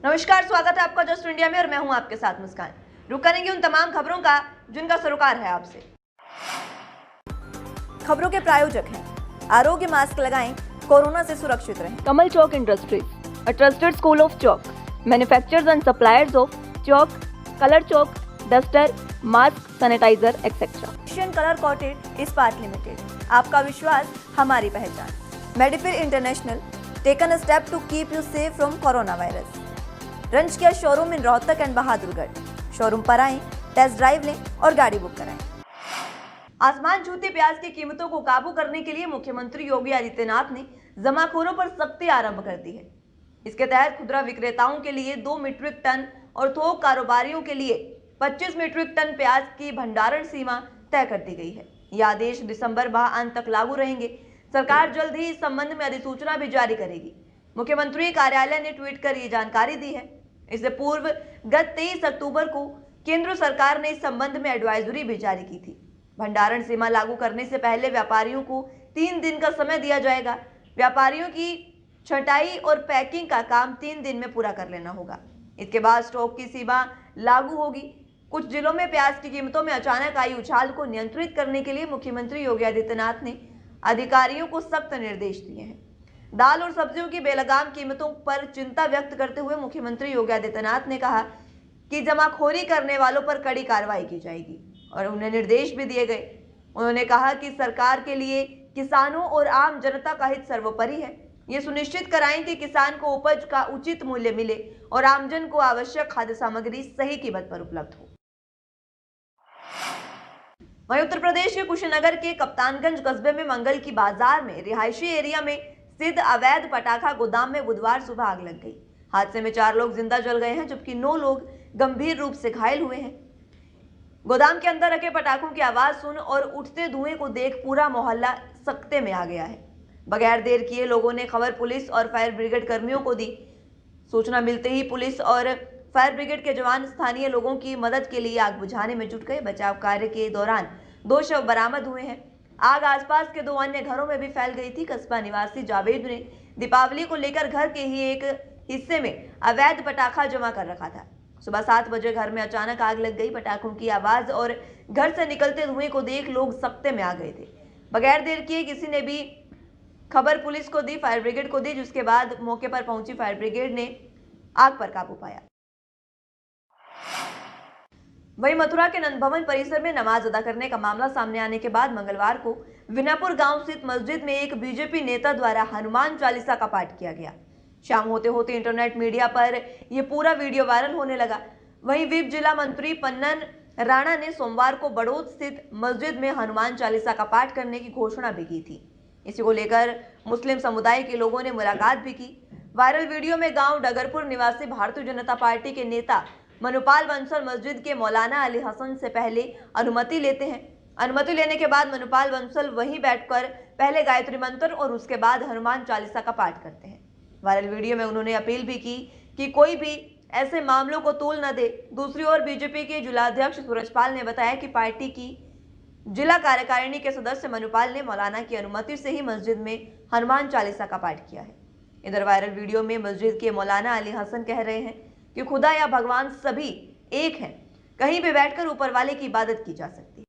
नमस्कार, स्वागत है आपका जस्ट इंडिया में और मैं हूं आपके साथ मुस्कान। रुक करेंगे उन तमाम खबरों का जिनका सरोकार है आपसे। खबरों के प्रायोजक हैं आरोग्य मास्क लगाएं, कोरोना से सुरक्षित रहें। Kamal Chalk Industries, a trusted school of chalk, manufacturers and suppliers of chalk, color chalk, duster, mask, sanitizer, etc. Asian colour coated Ispat limited, आपका विश्वास हमारी पहचान। मेडिफिर international, taken a step to keep you safe from corona virus. रंज किया showroom in Rohtak and Bahadurgarh. Showroom पर आएं, test drive लें और गाड़ी बुक कराएं। आसमान छूती प्याज की कीमतों को काबू करने के लिए मुख्यमंत्री योगी आदित्यनाथ ने जमाखोरों पर सख्ती आरंभ कर दी है। इसके तहत खुदरा विक्रेताओं के लिए 2 मीट्रिक टन और थोक कारोबारियों के लिए 25 मीट्रिक टन प्याज की भंडारण सीमा तय कर दी गई है। यह आदेश दिसंबर माह अंत तक लागू रहेंगे। सरकार जल्द ही इस संबंध में अधिसूचना भी जारी करेगी। मुख्यमंत्री कार्यालय ने ट्वीट कर ये जानकारी दी है। इससे पूर्व गत 23 अक्टूबर को केंद्र सरकार ने इस संबंध में एडवाइजरी भी जारी की थी। भंडारण सीमा लागू करने से पहले व्यापारियों को 3 दिन का समय दिया जाएगा। व्यापारियों की छंटाई और पैकिंग का काम 3 दिन में पूरा कर लेना होगा। इसके बाद स्टॉक की सीमा लागू होगी। कुछ जिलों में प्याज की कीमतों में अचानक आई उछाल को नियंत्रित करने के लिए मुख्यमंत्री योगी आदित्यनाथ ने अधिकारियों को सख्त निर्देश दिए हैं। दाल और सब्जियों की बेलगाम कीमतों पर चिंता व्यक्त करते हुए मुख्यमंत्री योगी आदित्यनाथ ने कहा कि जमाखोरी करने वालों पर कड़ी कार्रवाई की जाएगी और उन्हें निर्देश भी दिए गए। उन्होंने कहा कि सरकार के लिए किसानों और आम जनता का हित सर्वोपरि है। ये सुनिश्चित कराएं कि किसान को उपज का उचित मूल्य मिले और आमजन को आवश्यक खाद्य सामग्री सही कीमत पर उपलब्ध हो। वहीं उत्तर प्रदेश के कुशीनगर के कप्तानगंज कस्बे में मंगल की बाजार में रिहायशी एरिया में स्थित अवैध पटाखा गोदाम में बुधवार सुबह आग लग गई। हादसे में 4 लोग जिंदा जल गए हैं जबकि 9 लोग गंभीर रूप से घायल हुए हैं। गोदाम के अंदर रखे पटाखों की आवाज सुन और उठते धुएं को देख पूरा मोहल्ला सकते में आ गया है। बगैर देर किए लोगों ने खबर पुलिस और फायर ब्रिगेड कर्मियों को दी। सूचना मिलते ही पुलिस और फायर ब्रिगेड के जवान स्थानीय लोगों की मदद के लिए आग बुझाने में जुट गए। बचाव कार्य के दौरान 2 शव बरामद हुए हैं। आग आसपास के 2 अन्य घरों में भी फैल गई थी। कस्बा निवासी जावेद ने दीपावली को लेकर घर के ही एक हिस्से में अवैध पटाखा जमा कर रखा था। सुबह 7 बजे घर में अचानक आग लग गई। पटाखों की आवाज और घर से निकलते धुएं को देख लोग सकते में आ गए थे। बगैर देर किए किसी ने भी खबर पुलिस को दी, फायर ब्रिगेड को दी, जिसके बाद मौके पर पहुंची फायर ब्रिगेड ने आग पर काबू पाया। वहीं मथुरा के नंद भवन परिसर में नमाज अदा करने का मामला सामने आने के बाद मंगलवार को विनापुर गांव स्थित मस्जिद में एक बीजेपी नेता द्वारा हनुमान चालीसा का पाठ किया गया। शाम होते होते इंटरनेट मीडिया पर यह पूरा वीडियो वायरल होने लगा। वहीं विप जिला मंत्री पन्नन राणा ने सोमवार को बड़ौद स्थित मस्जिद में हनुमान चालीसा का पाठ करने की घोषणा भी की थी। इसी को लेकर मुस्लिम समुदाय के लोगों ने मुलाकात भी की। वायरल वीडियो में गांव डगरपुर निवासी भारतीय जनता पार्टी के नेता मनुपाल बंसल मस्जिद के मौलाना अली हसन से पहले अनुमति लेते हैं। अनुमति लेने के बाद मनुपाल बंसल वहीं बैठकर पहले गायत्री मंत्र और उसके बाद हनुमान चालीसा का पाठ करते हैं। वायरल वीडियो में उन्होंने अपील भी की कि कोई भी ऐसे मामलों को तूल न दे। दूसरी ओर बीजेपी के जिलाध्यक्ष सूरजपाल ने बताया कि पार्टी की जिला कार्यकारिणी के सदस्य मनुपाल ने मौलाना की अनुमति से ही मस्जिद में हनुमान चालीसा का पाठ किया है। इधर वायरल वीडियो में मस्जिद के मौलाना अली हसन कह रहे हैं कि खुदा या भगवान सभी एक हैं, कहीं भी बैठकर ऊपर वाले की इबादत की जा सकती है।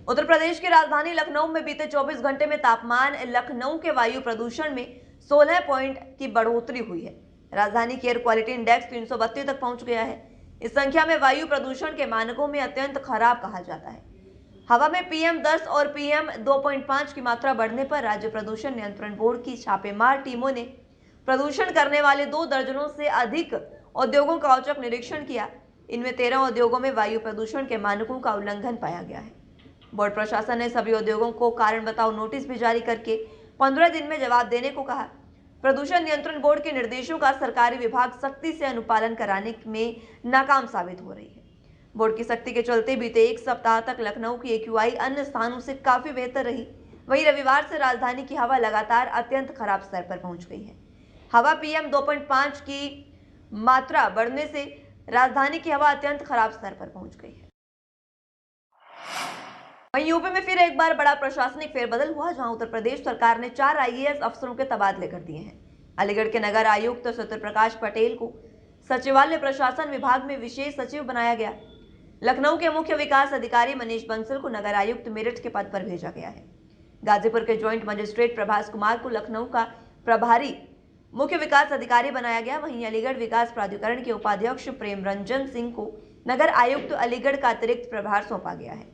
उत्तर प्रदेश की राजधानी लखनऊ में बीते 24 घंटे में तापमान लखनऊ के वायु प्रदूषण में 16 पॉइंट की बढ़ोतरी हुई है। राजधानी की एयर क्वालिटी इंडेक्स 332 तक पहुंच गया है। इस संख्या में वायु प्रदूषण के मानकों में अत्यंत खराब कहा जाता है। हवा में PM10 और PM2.5 की मात्रा बढ़ने पर राज्य प्रदूषण नियंत्रण बोर्ड की छापेमार टीमों ने प्रदूषण करने वाले 2 दर्जनों से अधिक उद्योगों का औचक निरीक्षण किया। इनमें 13 उद्योगों में वायु प्रदूषण के मानकों का उल्लंघन पाया गया है। बोर्ड प्रशासन ने सभी उद्योगों को कारण बताओ नोटिस भी जारी करके 15 दिन में जवाब देने को कहा। प्रदूषण नियंत्रण बोर्ड के निर्देशों का सरकारी विभाग सख्ती से अनुपालन कराने में नाकाम साबित हो रही है। बोर्ड की सख्ती के चलते बीते 1 सप्ताह तक लखनऊ की AQI अन्य स्थानों से काफी बेहतर रही। वहीं रविवार से राजधानी की हवा लगातार अत्यंत खराब स्तर पर पहुंच गई है। हवा PM2.5 की मात्रा बढ़ने से राजधानी की हवा अत्यंत खराब स्तर पर पहुंच गई है। वहीं यूपी में फिर एक बार बड़ा प्रशासनिक फेरबदल हुआ, जहां उत्तर प्रदेश सरकार ने 4 IAS अफसरों के तबादले कर दिए हैं। अलीगढ़ के नगर आयुक्त सत्य प्रकाश पटेल को सचिवालय प्रशासन विभाग में विशेष सचिव बनाया गया। लखनऊ के मुख्य विकास अधिकारी मनीष बंसल को नगर आयुक्त मेरठ के पद पर भेजा गया है। गाजीपुर के ज्वाइंट मजिस्ट्रेट प्रभास कुमार को लखनऊ का प्रभारी मुख्य विकास अधिकारी बनाया गया। वहीं अलीगढ़ विकास प्राधिकरण के उपाध्यक्ष प्रेम रंजन सिंह को नगर आयुक्त अलीगढ़ का अतिरिक्त प्रभार सौंपा गया है।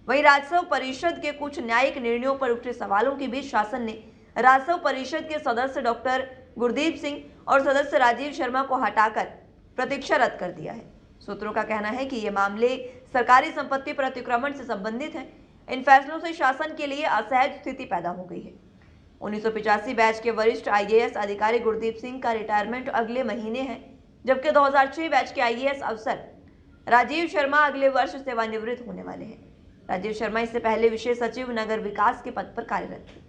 वहीं राजस्व परिषद के कुछ न्यायिक निर्णयों पर उठे सवालों के बीच शासन ने राजस्व परिषद के सदस्य डॉक्टर गुरदीप सिंह और सदस्य राजीव शर्मा को हटाकर प्रतीक्षा रद्द कर दिया है। सूत्रों का कहना है कि ये मामले सरकारी संपत्ति पर अतिक्रमण से संबंधित हैं। इन फैसलों से शासन के लिए असहज स्थिति पैदा हो गई है। 1985 बैच के वरिष्ठ आईएएस अधिकारी गुरदीप सिंह का रिटायरमेंट अगले महीने है, जबकि 2006 बैच के आईएएस अफसर राजीव शर्मा अगले वर्ष सेवानिवृत्त होने वाले हैं। राजीव शर्मा इससे पहले विशेष सचिव नगर विकास के पद पर कार्यरत थे।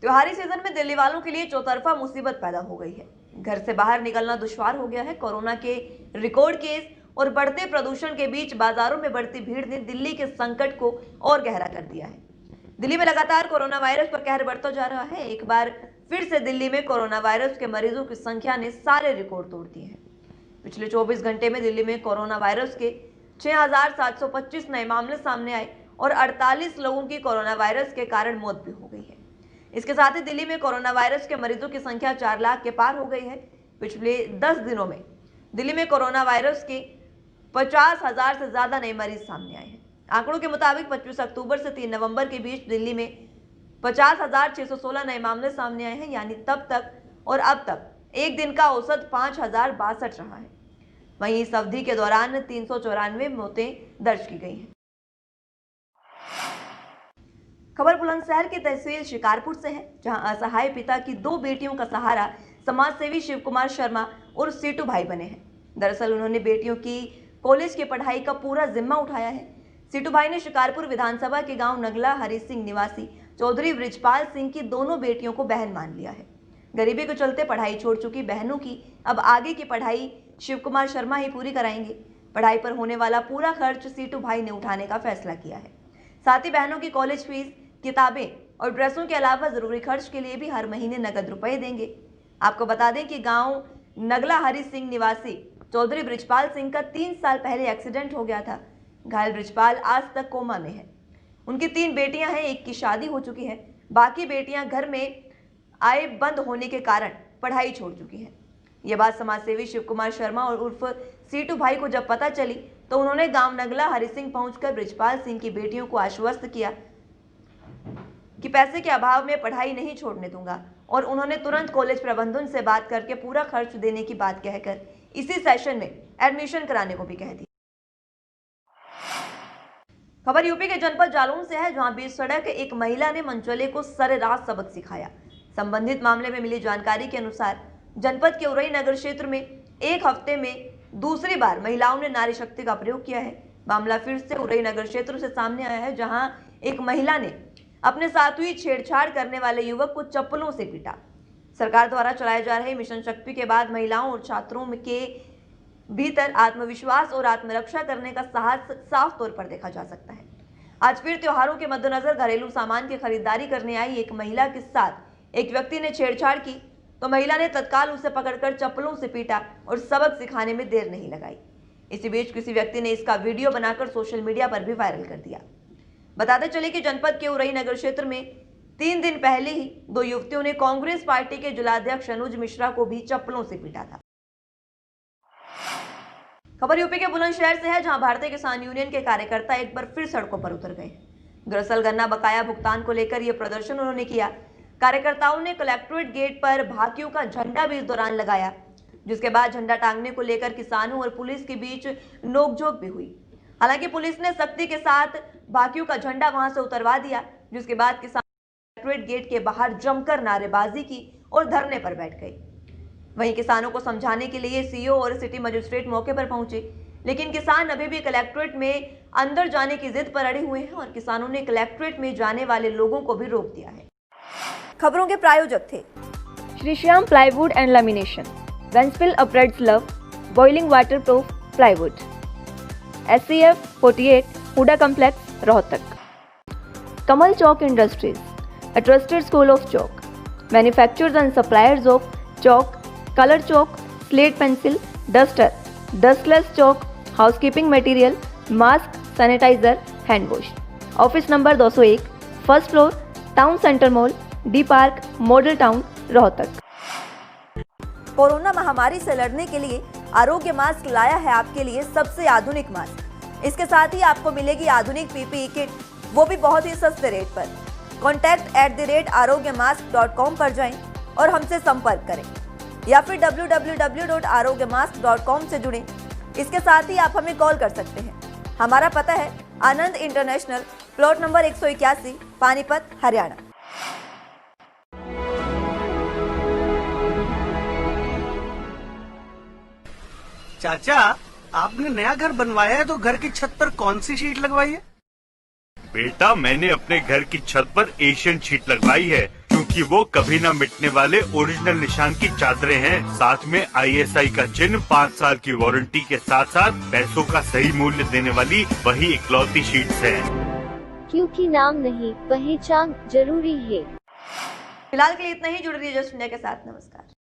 त्योहारी सीजन में दिल्ली वालों के लिए चौतरफा मुसीबत पैदा हो गई है। घर से बाहर निकलना दुश्वार हो गया है। कोरोना के रिकॉर्ड केस और बढ़ते प्रदूषण के बीच बाजारों में बढ़ती भीड़ ने दिल्ली के संकट को और गहरा कर दिया है। दिल्ली में लगातार कोरोना वायरस पर कहर बढ़ता जा रहा है। एक बार फिर से दिल्ली में कोरोना वायरस के मरीजों की संख्या ने सारे रिकॉर्ड तोड़ दिए हैं। पिछले 24 घंटे में दिल्ली में कोरोना वायरस के 6,725 नए मामले सामने आए और 48 लोगों की कोरोना वायरस के कारण मौत भी हो गई है। इसके साथ ही दिल्ली में कोरोना वायरस के मरीजों की संख्या 4 लाख के पार हो गई है। पिछले 10 दिनों में दिल्ली में कोरोना वायरस के 50,000 से ज्यादा नए मरीज सामने आए हैं। आंकड़ों के मुताबिक 25 अक्टूबर से 3 नवंबर के बीच दिल्ली में 50,616 नए मामले सामने आए हैं, यानी तब तक और अब तक एक दिन का औसत 5,062 रहा है। वहीं इस अवधि के दौरान 394 मौतें दर्ज की गई हैं। खबर बुलंदशहर की तहसील शिकारपुर से है, जहां असहाय पिता की 2 बेटियों का सहारा समाजसेवी शिव कुमार शर्मा और सीटू भाई बने हैं। दरअसल उन्होंने बेटियों की कॉलेज की पढ़ाई का पूरा जिम्मा उठाया है। सीटू भाई ने शिकारपुर विधानसभा के गांव नगला हरि सिंह निवासी चौधरी बृजपाल सिंह की दोनों बेटियों को बहन मान लिया है। गरीबी के चलते पढ़ाई छोड़ चुकी बहनों की अब आगे की पढ़ाई शिव कुमार शर्मा ही पूरी कराएंगे। पढ़ाई पर होने वाला पूरा खर्च सीटू भाई ने उठाने का फैसला किया है। साथ ही बहनों की कॉलेज फीस, किताबें और ड्रेसों के अलावा जरूरी खर्च के लिए भी हर महीने नकद रुपए देंगे। आपको बता दें कि गांव नगला हरि सिंह निवासी चौधरी बृजपाल सिंह का 3 साल पहले एक्सीडेंट हो गया था। घायल बृजपाल आज तक कोमा में है। उनकी 3 बेटियां हैं, एक की शादी हो चुकी है, बाकी बेटियां घर में आय बंद होने के कारण पढ़ाई छोड़ चुकी हैं। यह बात समाजसेवी शिव कुमार शर्मा और उर्फ सीटू भाई को जब पता चली तो उन्होंने गांव नगला हरि सिंह पहुंचकर बृजपाल सिंह की बेटियों को आश्वस्त किया कि पैसे के अभाव में पढ़ाई नहीं छोड़ने दूंगा, और उन्होंने तुरंत कॉलेज प्रबंधन से बात करके पूरा खर्च देने की बात कहकर इसी सेशन में एडमिशन कराने को भी कह दिया। खबर यूपी के जनपद जालौन से है, जहां बीच सड़क एक महिला ने मनचले को सरेराह सबक सिखाया। संबंधित मामले में मिली जानकारी के अनुसार जनपद के उरई नगर क्षेत्र में एक हफ्ते में दूसरी बार महिलाओं ने नारी शक्ति का प्रयोग किया है। मामला फिर से उरई नगर क्षेत्र से सामने आया है, जहां एक महिला ने अपने साथ हुई छेड़छाड़ करने वाले युवक को चप्पलों से पीटा। सरकार द्वारा चलाए जा रहे मिशन शक्ति के बाद महिलाओं और छात्रों के भीतर आत्मविश्वास और आत्मरक्षा करने का साहस साफ तौर पर देखा जा सकता है। आज फिर त्योहारों के मद्देनजर घरेलू सामान की खरीदारी करने आई एक महिला के साथ एक व्यक्ति ने छेड़छाड़ की तो महिला ने तत्काल उसे पकड़कर चप्पलों से पीटा और सबक सिखाने में देर नहीं लगाई। इसी बीच किसी व्यक्ति ने इसका वीडियो बनाकर सोशल मीडिया पर भी वायरल कर दिया। बताते चले कि जनपद के उरई नगर क्षेत्र में 3 दिन पहले ही 2 युवतियों ने कांग्रेस पार्टी के जिलाध्यक्ष अनुज मिश्रा को भी चप्पलों से पीटा था। खबर यूपी के बुलंदशहर से है, जहां भारतीय किसान यूनियन के कार्यकर्ता एक बार फिर सड़कों पर उतर गए। दरअसल गन्ना बकाया भुगतान को लेकर यह प्रदर्शन उन्होंने किया। कार्यकर्ताओं ने कलेक्ट्रेट गेट पर भाकियों का झंडा भी इस दौरान लगाया, जिसके बाद झंडा टांगने को लेकर किसानों और पुलिस के बीच नोकझोंक भी हुई। हालांकि पुलिस ने सख्ती के साथ भाकियों का झंडा वहां से उतरवा दिया, जिसके बाद किसान कलेक्ट्रेट गेट के बाहर जमकर नारेबाजी की और धरने पर बैठ गए। वहीं किसानों को समझाने के लिए सीओ और सिटी मजिस्ट्रेट मौके पर पहुंचे, लेकिन किसान अभी भी कलेक्ट्रेट में अंदर जाने की जिद पर अड़े हुए हैं और किसानों ने कलेक्ट्रेट में जाने वाले लोगों को भी रोक दिया है। खबरों के प्रायोजक थे Shri Shyam plywood and lamination, वेंसफिल अपरेड्स लव, boiling water proof plywood, SCF 48 Huda complex Rohtak, Kamal Chowk industries, a trusted school of chalk, manufacturers and suppliers of chalk, color chalk, slate pencil, duster, dustless chalk, housekeeping material, mask, sanitizer, hand wash. Office number 201, first floor, town centre mall, D park, model town, Rohtak. Corona महामारी से लड़ने के लिए आरोग्य mask लाया है आपके लिए सबसे आधुनिक मास्क। इसके साथ ही आपको मिलेगी आधुनिक पीपीई किट, वो भी बहुत ही सस्ते रेट पर। contact@arogyamask.com पर जाएं और हमसे संपर्क करें या फिर www.arogyamask.com से जुड़ें। इसके साथ ही आप हमें कॉल कर सकते हैं। हमारा पता है Anand international, plot number 181, Panipat, Haryana. चाचा, आपने नया घर बनवाया है तो घर की छत पर कौन सी शीट लगवाई है? बेटा, मैंने अपने घर की छत पर एशियन शीट लगवाई है क्योंकि वो कभी न मिटने वाले ओरिजिनल निशान की चादरें हैं। साथ में ISI का चिन्ह, 5 साल की वारंटी के साथ साथ पैसों का सही मूल्य देने वाली वही इकलौती शीट्स हैं। क्योंकि नाम नहीं, पहचान जरूरी है। फिलहाल के लिए इतना ही। जुड़ रहिए जस्ट इंडिया के साथ। नमस्कार।